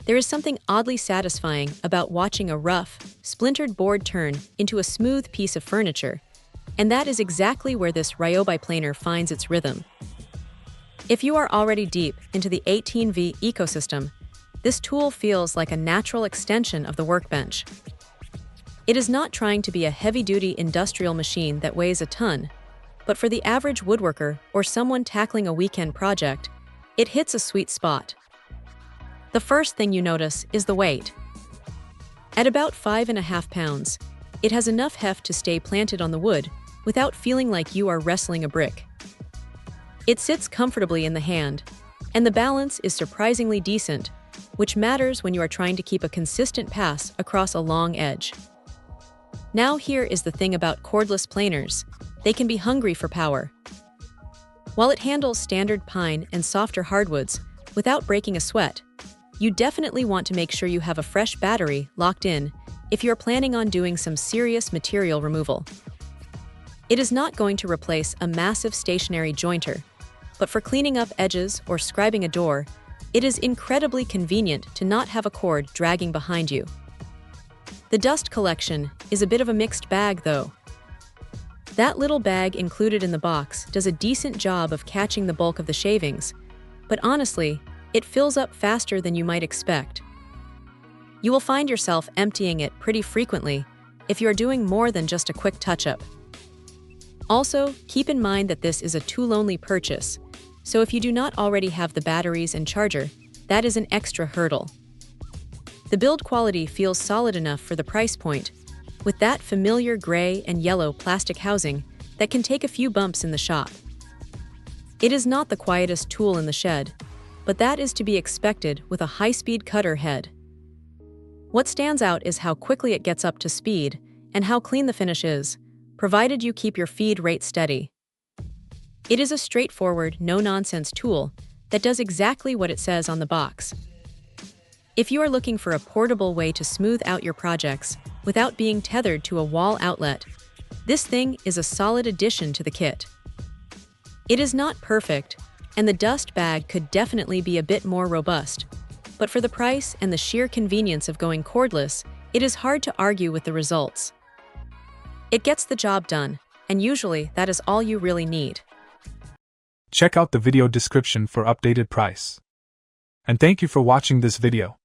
There is something oddly satisfying about watching a rough, splintered board turn into a smooth piece of furniture, and that is exactly where this RYOBI planer finds its rhythm. If you are already deep into the 18V ecosystem, this tool feels like a natural extension of the workbench. It is not trying to be a heavy-duty industrial machine that weighs a ton, but for the average woodworker or someone tackling a weekend project, it hits a sweet spot. The first thing you notice is the weight. At about 5.5 pounds, it has enough heft to stay planted on the wood without feeling like you are wrestling a brick. It sits comfortably in the hand, and the balance is surprisingly decent, which matters when you are trying to keep a consistent pass across a long edge. Now here is the thing about cordless planers: they can be hungry for power. While it handles standard pine and softer hardwoods without breaking a sweat, you definitely want to make sure you have a fresh battery locked in if you're planning on doing some serious material removal. It is not going to replace a massive stationary jointer, but for cleaning up edges or scribing a door, it is incredibly convenient to not have a cord dragging behind you. The dust collection is a bit of a mixed bag, though. That little bag included in the box does a decent job of catching the bulk of the shavings, but honestly, it fills up faster than you might expect. You will find yourself emptying it pretty frequently if you are doing more than just a quick touch-up. Also, keep in mind that this is a tool-only purchase, so if you do not already have the batteries and charger, that is an extra hurdle. The build quality feels solid enough for the price point, with that familiar gray and yellow plastic housing that can take a few bumps in the shop. It is not the quietest tool in the shed, but that is to be expected with a high-speed cutter head. What stands out is how quickly it gets up to speed and how clean the finish is, provided you keep your feed rate steady. It is a straightforward, no-nonsense tool that does exactly what it says on the box. If you are looking for a portable way to smooth out your projects without being tethered to a wall outlet, this thing is a solid addition to the kit. It is not perfect, and the dust bag could definitely be a bit more robust, but for the price and the sheer convenience of going cordless, it is hard to argue with the results. It gets the job done, and usually that is all you really need. Check out the video description for updated price. And thank you for watching this video.